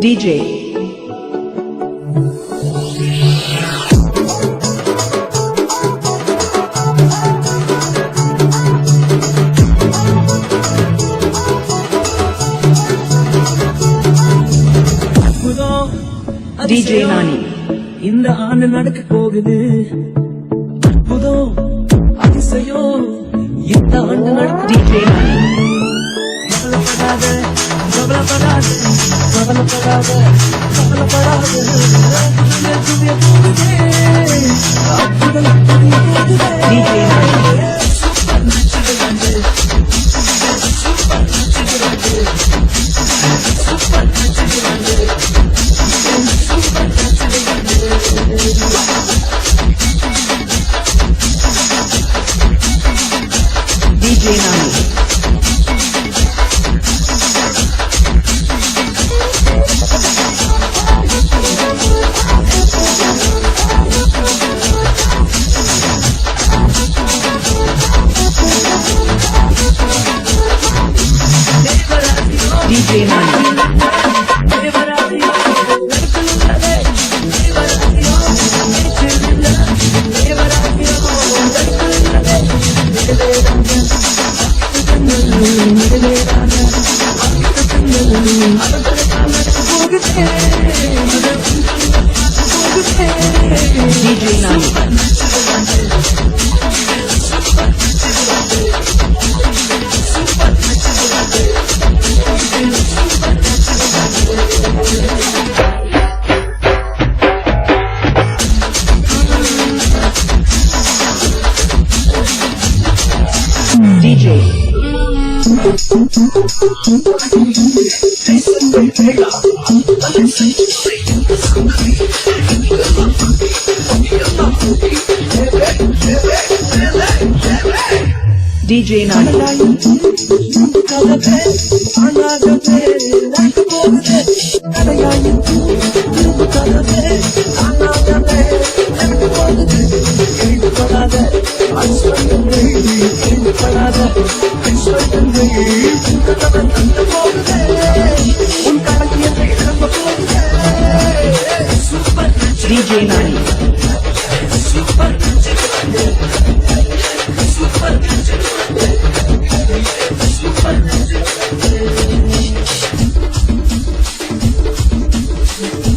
DJ DJ Nani இந்த ஆண்டு நடக்க போகுது அற்புதம் அதிசயம் இந்த ஆண்டு நடக்க DJ Nani கவலைப்படாத கவலைப்படாத கவலைப்படாத கவலைப்படாத துணிய போகுதே அற்புதம் துணிய போகுதே DJ Nani சூப்பர் நச்சுகிறது சூப்பர் நச்சுகிறது சூப்பர் நச்சுகிறது DJ Nani DJ Nani DJ Nani DJ DJ Nani DJ Nani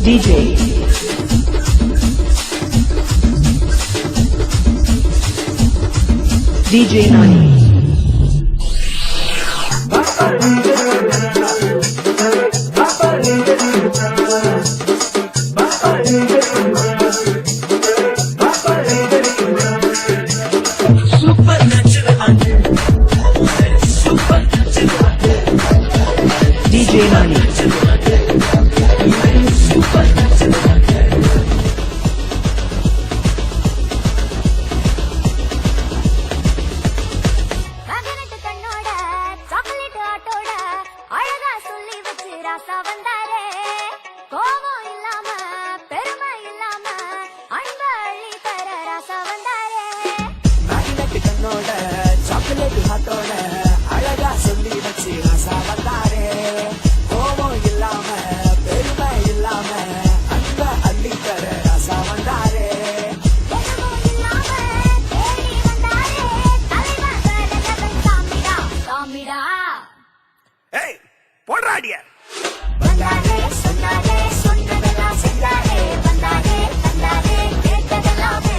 DJ DJ Nani DJ Nani மகனத்து கண்ணோட சாக்லேட் ஆட்டோட அழகா சொல்லி வச்சு ராசா வந்தாரே கோபம் இல்லாம பெருமை இல்லாம அன்ப அள்ளி தர ராசா வந்தாரே மகனத்து கண்ணோட சாக்லேட் ஹாட்டோட அழகா சொல்லி வச்சு ராசா வந்தாரே கோபம் இல்லாம பெருமை இல்லாம அன்ப அள்ளி தர ராசா வந்தாரே எதுவும் இல்லாம தேடி வந்தாரே தலைவன் வேலையவன் சாமிடா சாமிடா ஏய் போடுறாடிய வந்தாரே சொன்னாரே சொன்னதெல்லாம் செஞ்சாரே வந்தாரே தந்தாரே கேட்டதெல்லாமே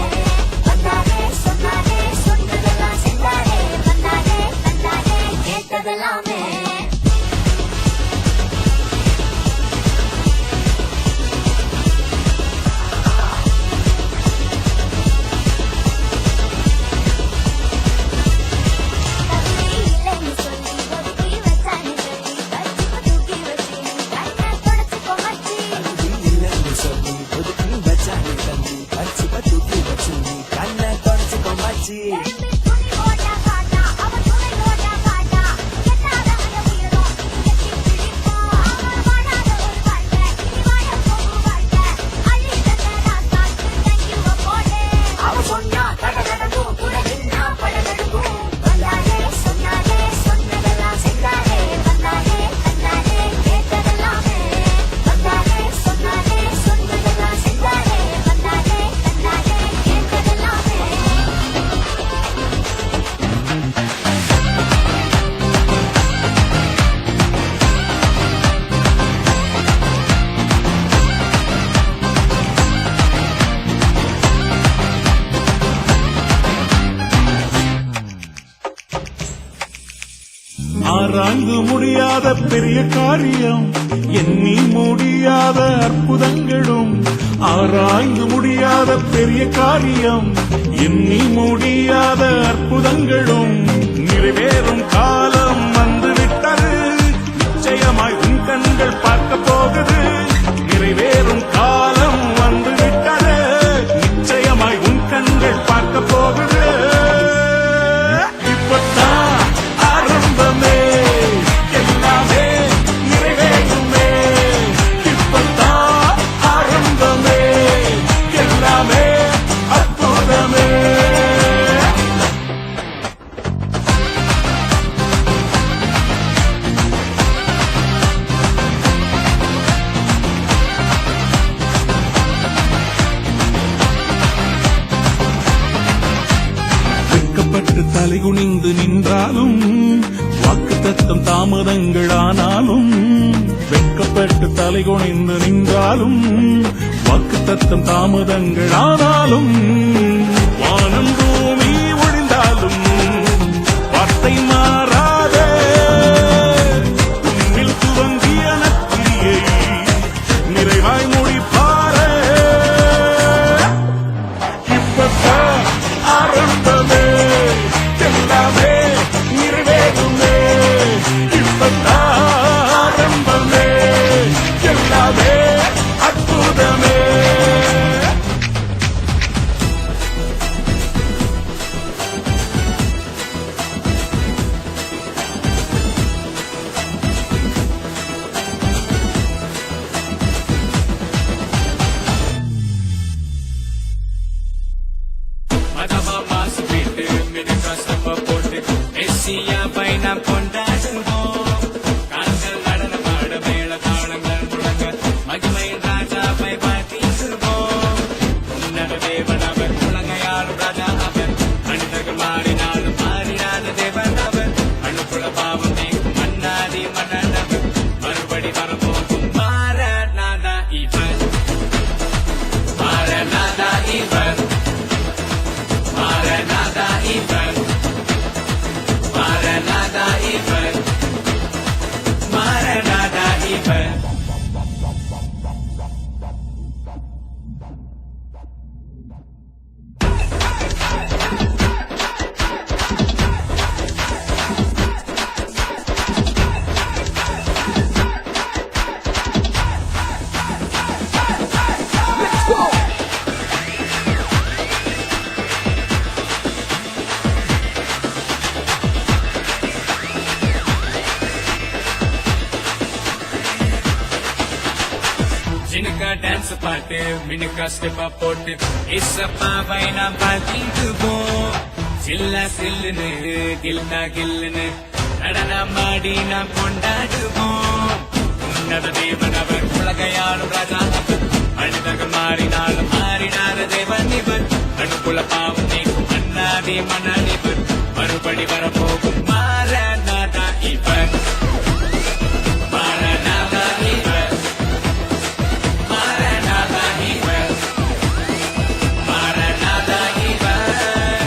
வந்தாரே சொன்னாரே சொன்னதெல்லாம் செஞ்சாரே வந்தாரே தந்தாரே கேட்டதெல்லாமே தகுதி இல்லைன்னு சொல்லி ஒதுக்கி வச்சான்னு சொல்லி கட்சிக்கு தூக்கி வச்சு கண்ண ஆராய்ந்து முடியாத பெரிய காரியம், எண்ணி முடியாத அற்புதங்களும். ஆராய்ந்து முடியாத பெரிய காரியம், எண்ணி முடியாத அற்புதங்களும். நிறைவேறும் காலம் வந்துவிட்டது, நிச்சயமாய் உன் கண்கள் பார்க்க போகுது. நிறைவேறும் காலம் வந்துவிட்டது, நிச்சயமாய் உன் கண்கள் பார்க்க போகுது. இப்பத்தான் ஆரம்பமே, எல்லாமே நிறைவேறுமே. இப்பத்தான் ஆரம்பமே, எல்லாமே அற்புதமே. வெட்கப்பட்டு தலைகுனிந்து நின்றாலும், வாக்குத்தத்தம் தாமதங்களானாலும். வெட்கப்பட்டு தலைகுனிந்து நின்றாலும், வாக்குத்தத்தம் தாமதங்களானாலும். வானம் பூமி ஒழிந்தாலும் வார்த்தை மாறாதே. உன்னில் துவங்கிய நற்கிரியை நிறைவாய் முடிப்பாரே. இப்பத்தான் ஆரம்பமே, எல்லாமே நிறைவேறுமே. இப்பத்தான் ஆரம்பமே, எல்லாமே அற்புதமே. மதமா மாசு வீட்டு மினுக்கா சப்ப போட்டு எஸ்சியா பையனா கொண்டாடுவோம். கால்கள் நடனமாட மேள தாளங்கள் முழங்க மகிமை ராஜா பை பார்த்திருவோம். உன்னத தேவன் அவர், உலகையாளும் ராஜா அவர். மனிதர்கள் மாறினாலும் மாறினாத தேவன் அவர். அணுக்குள பாவம் நீக்கும் மன்னாதி மன்னன் அவர். மறுபடி வரப்போகும் மாறநாதா இவர், மாறநாதா இவர், மாறநாதா இவர், மாறநாதா இவர், மாறநாதா இவர். ஜினுக்கா டான்ஸ் பாட்டு மினுக்கா ஸ்டெப்பா போட்டு இசப்பாவை நாம் பார்த்திடுவோம். சில்ல சில்லுன்னு கில்னா கில்லுன்னு நடனமாடி நாம் கொண்டாடுவோம். உன்னத தேவன் அவர், உலகையாளும் ராஜா அவர். மனிதர்கள் மாறினாலும் மாறினாத தேவன் இவர். அணுக்குள பாவம் நீக்கும் மன்னாதி மன்னன் இவர். மறுபடி வரப்போகும் மாறநாதா இவர், மாறநாதா இவர், மாறநாதா இவர், மாறநாதா இவர்,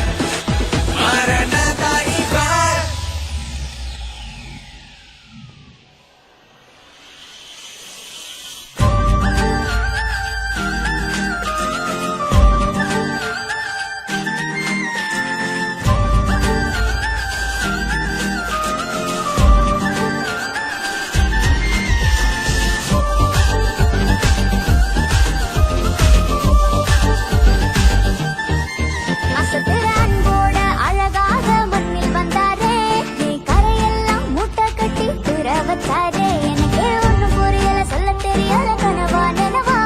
மாறநாதா இவர். அசத்துற அன்போட அழகாக மண்ணில் வந்தாரே. நீ கரையெல்லாம் மூட்டை கட்டி துற வச்சாரே. எனக்கே ஒண்ணும் புரியல, சொல்ல தெரியல, கனவா நினவா.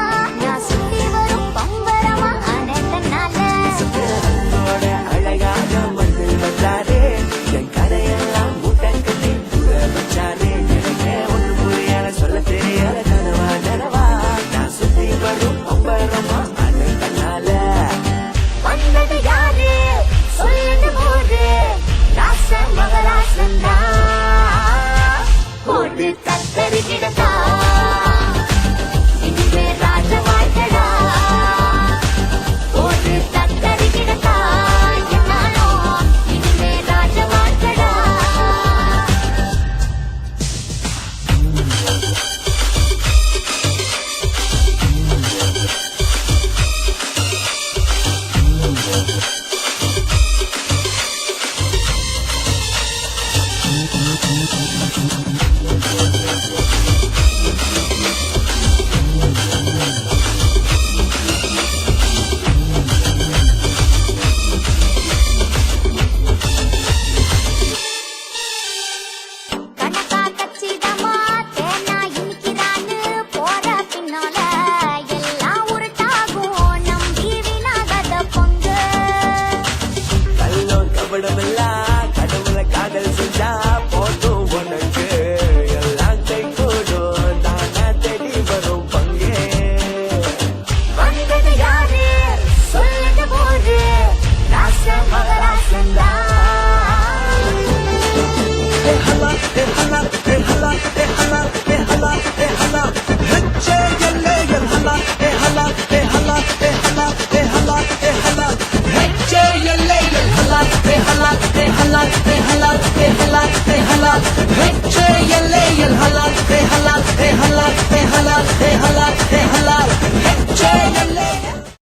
நான் சுத்தி வரும் பம்பரமா அனைத்தனால. சுத்திரத்தோட அழகாக மண்ணில் வந்தாரே. என் கதையெல்லாம் மூட்டை கட்டி தூர வச்சாரே. எனக்கே ஒன்று புரியல, சொல்ல தெரியல, கனவா நனவா. நான் சுத்தி வரும் பம்பரமா அனைத்தனால. வந்தது யாரு சொல்லுங்க போது, ராசன் மகராசன் தான். போட்டு கத்தரிக்கிடதா, இனிமே ராஜ வாழ்க்கடா. போட்டு கத்தரிக்கிடதா, என்னாலும் இனிமே ராஜ வாழ்க்கடா. கணக்கா கச்சிதமா தேனா இனிக்கிறான்னு போற பின்னால எல்லாம் உருட்டாகும் நம்பி வீணாகாத பொங்கு கள்ளம் கபடமெல்லாம் கடவுளை காதல் செஞ்சா போதும் உனக்கு எல்லாம் கை கூடும் தானா தேடி வரும் பங்கே வந்தது யாரு சொல்லுது போரு ராச மகராசந்தா Hey,